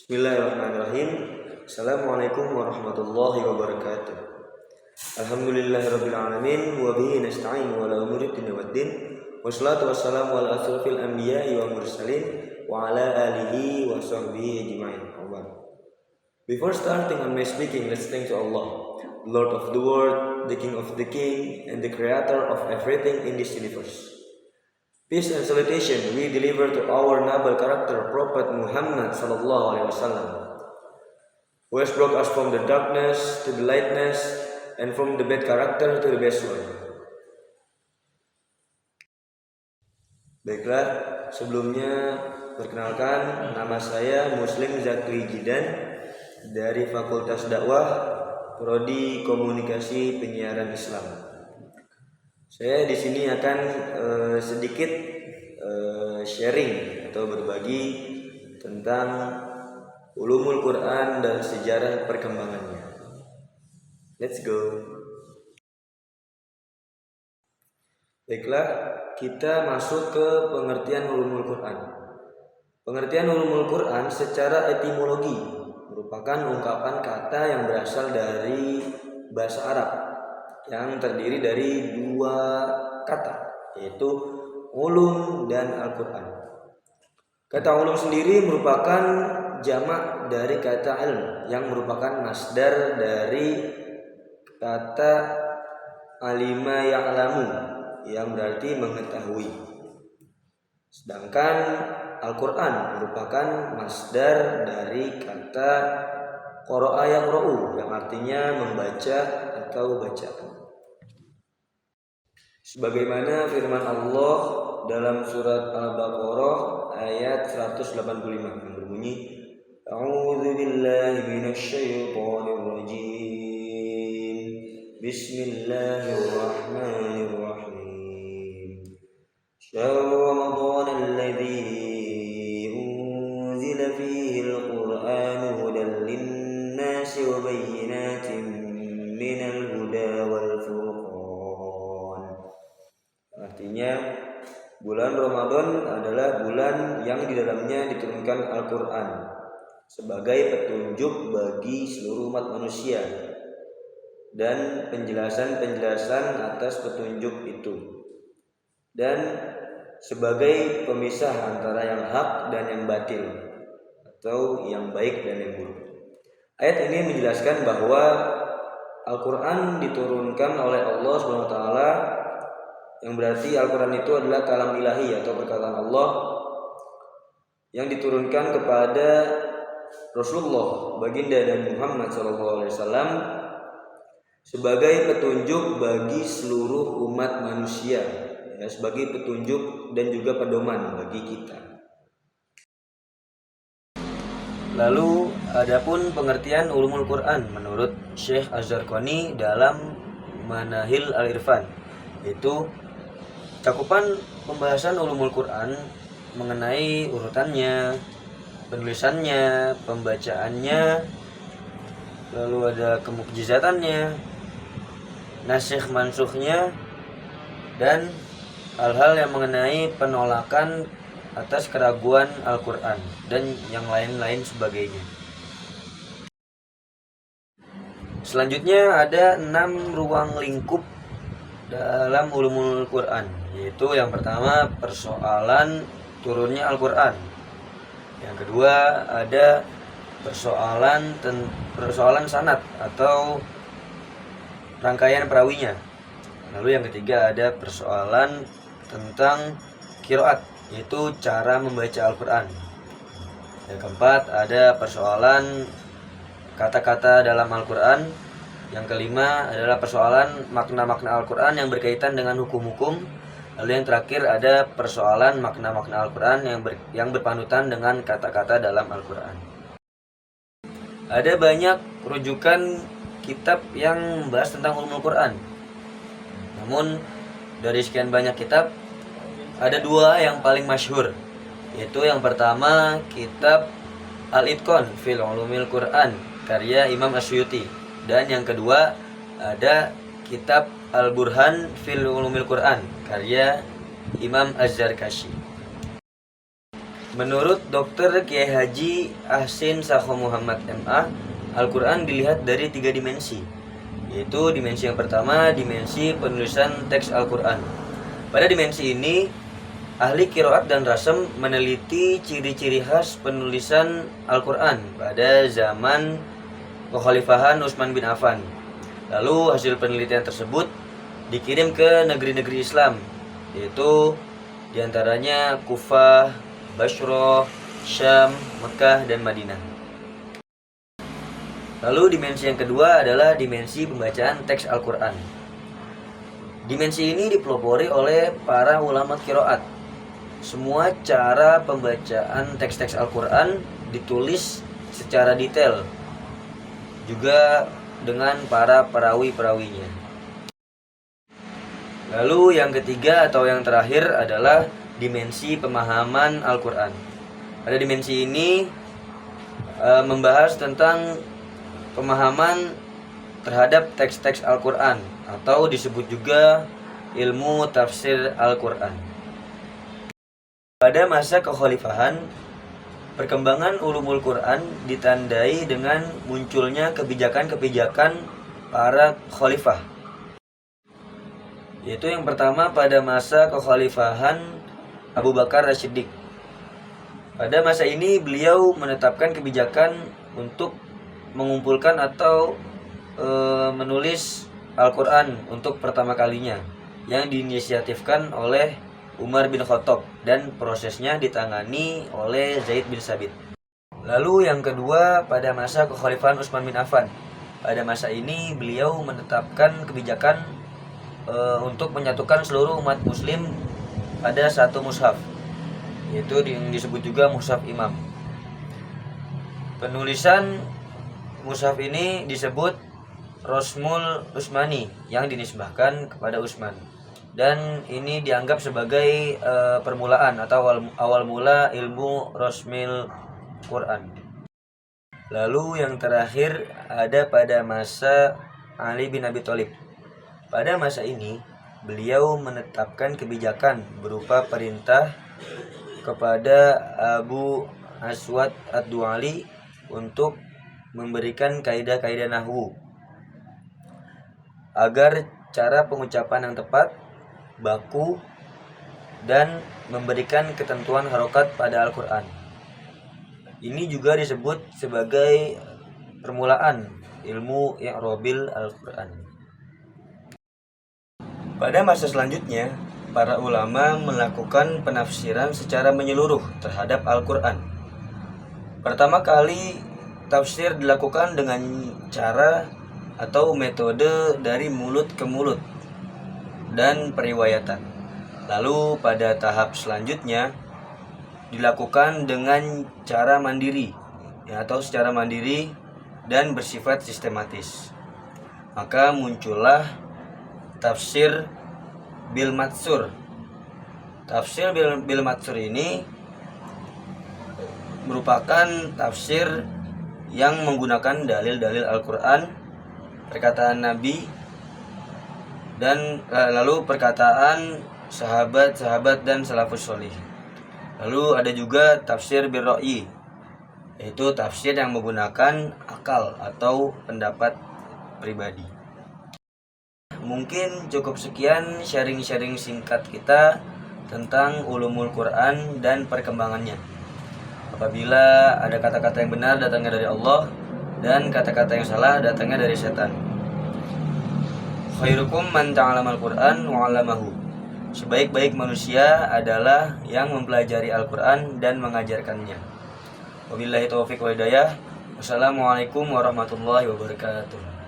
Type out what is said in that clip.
Bismillahirrahmanirrahim. Assalamualaikum warahmatullahi wabarakatuh. Alhamdulillahirabbil alamin wa bihi nasta'in wa ala umuri dunya waddin. Wassalatu wassalamu ala asrofil anbiya'i wa mursalin wa ala alihi wa sahbihi ajma'in. Before starting on my speaking, let's thank to Allah, the Lord of the world, the King of the King, and the Creator of everything in this universe. Peace and salutation we deliver to our noble character Prophet Muhammad sallallahu alaihi wasallam, who has brought us from the darkness to the lightness and from the bad character to the best one. Baiklah, sebelumnya perkenalkan, nama saya Muslim Zakri Jidan dari Fakultas Dakwah Prodi Komunikasi Penyiaran Islam. Saya di sini akan sedikit sharing atau berbagi tentang ulumul Quran dan sejarah perkembangannya. Let's go. Baiklah, kita masuk ke pengertian ulumul Quran. Pengertian ulumul Quran secara etimologi merupakan ungkapan kata yang berasal dari bahasa Arab yang terdiri dari dua kata, yaitu ulum dan Al-Quran. Kata ulum sendiri merupakan jamak dari kata ilm yang merupakan masdar dari kata alima ya'lamu yang berarti mengetahui. Sedangkan Al-Quran merupakan masdar dari kata qara'a yaqra'u yang artinya membaca atau bacaan. Sebagaimana firman Allah dalam surat Al-Baqarah ayat 185 yang berbunyi, A'udzu billahi minasyaitonir rajim. Bismillahirrahmanirrahim. Syahrul Ramadan alladzi unzila fihi al-Qur'anu hudan lin-nasi wa bayyinatin minal huda wal furqan. Artinya, bulan Ramadan adalah bulan yang di dalamnya diturunkan Al-Quran sebagai petunjuk bagi seluruh umat manusia dan penjelasan-penjelasan atas petunjuk itu, dan sebagai pemisah antara yang hak dan yang batil atau yang baik dan yang buruk. Ayat ini menjelaskan bahwa Al-Quran diturunkan oleh Allah SWT, yang berarti Al-Quran itu adalah kalam ilahi atau perkataan Allah yang diturunkan kepada Rasulullah baginda dan Muhammad SAW sebagai petunjuk bagi seluruh umat manusia, ya, sebagai petunjuk dan juga pedoman bagi kita. Lalu adapun pengertian ulumul Quran menurut Syekh Az-Zarqani dalam Manahil Al-Irfan, yaitu cakupan pembahasan ulumul Quran mengenai urutannya, penulisannya, pembacaannya, lalu ada kemukjizatannya, nasikh mansukhnya, dan hal-hal yang mengenai penolakan atas keraguan Al-Quran dan yang lain-lain sebagainya. Selanjutnya ada 6 ruang lingkup dalam ulumul Quran, yaitu yang pertama persoalan turunnya Al-Quran, yang kedua ada persoalan sanad atau rangkaian perawinya, lalu yang ketiga ada persoalan tentang qiraat, yaitu cara membaca Al-Quran, yang keempat ada persoalan kata-kata dalam Al-Quran, yang kelima adalah persoalan makna-makna Al-Quran yang berkaitan dengan hukum-hukum. Lalu yang terakhir ada persoalan makna-makna Al-Quran yang berpanutan dengan kata-kata dalam Al-Quran. Ada banyak rujukan kitab yang membahas tentang ulumul Quran. Namun dari sekian banyak kitab, ada 2 yang paling masyhur, yaitu yang pertama kitab Al-Itqan fil Ulumil Quran karya Imam Asyuyuti. Dan yang kedua ada kitab Al-Burhan fil Ulumil Quran karya Imam Az-Zarkashi. Menurut Dr. Kiai Haji Ahsin Sakho Muhammad MA, Al-Quran dilihat dari 3 dimensi, yaitu dimensi yang pertama, dimensi penulisan teks Al-Quran. Pada dimensi ini, ahli qiraat dan rasem meneliti ciri-ciri khas penulisan Al-Quran pada zaman kekhalifahan Utsman bin Affan. Lalu hasil penelitian tersebut dikirim ke negeri-negeri Islam, yaitu diantaranya Kufah, Bashrah, Syam, Mekah, dan Madinah. Lalu dimensi yang kedua adalah dimensi pembacaan teks Al-Quran. Dimensi ini dipelopori oleh para ulama qiraat. Semua cara pembacaan teks-teks Al-Quran ditulis secara detail, juga dengan para perawi-perawinya. Lalu yang ketiga atau yang terakhir adalah dimensi pemahaman Al-Quran. Pada dimensi ini membahas tentang pemahaman terhadap teks-teks Al-Quran, atau disebut juga ilmu tafsir Al-Quran. Pada masa kekhalifahan, perkembangan ulumul Quran ditandai dengan munculnya kebijakan-kebijakan para khalifah. Yaitu yang pertama pada masa kekhalifahan Abu Bakar As-Siddiq. Pada masa ini beliau menetapkan kebijakan untuk mengumpulkan atau menulis Al-Quran untuk pertama kalinya, yang diinisiatifkan oleh Umar bin Khattab dan prosesnya ditangani oleh Zaid bin Sabit. Lalu yang kedua pada masa kekhalifahan Utsman bin Affan. Pada masa ini beliau menetapkan kebijakan untuk menyatukan seluruh umat muslim pada satu mushaf, yaitu yang disebut juga mushaf imam. Penulisan mushaf ini disebut Rosmul Utsmani, yang dinisbahkan kepada Utsman. Dan ini dianggap sebagai permulaan atau awal mula ilmu Rosmil Quran. Lalu yang terakhir ada pada masa Ali bin Abi Thalib. Pada masa ini beliau menetapkan kebijakan berupa perintah kepada Abu Aswad Ad-Du'ali untuk memberikan kaidah-kaidah nahwu agar cara pengucapan yang tepat, baku, dan memberikan ketentuan harokat pada Al-Quran. Ini juga disebut sebagai permulaan ilmu i'robil Al-Quran. Pada masa selanjutnya, para ulama melakukan penafsiran secara menyeluruh terhadap Al-Quran. Pertama kali tafsir dilakukan dengan cara atau metode dari mulut ke mulut dan periwayatan. Lalu pada tahap selanjutnya dilakukan dengan cara mandiri, atau secara mandiri dan bersifat sistematis. Maka muncullah tafsir bil matsur. Tafsir bil matsur ini merupakan tafsir yang menggunakan dalil-dalil Al-Quran, perkataan Nabi, dan lalu perkataan sahabat-sahabat dan salafus sholih. Lalu ada juga tafsir bil ra'yi, yaitu tafsir yang menggunakan akal atau pendapat pribadi. Mungkin cukup sekian sharing-sharing singkat kita tentang ulumul Quran dan perkembangannya. Apabila ada kata-kata yang benar datangnya dari Allah, dan kata-kata yang salah datangnya dari setan. Khairukum man ta'alamal Qur'an wa 'allamahu. Sebaik-baik manusia adalah yang mempelajari Al-Quran dan mengajarkannya. Wabillahi taufiq wa hidayah. Wassalamualaikum warahmatullahi wabarakatuh.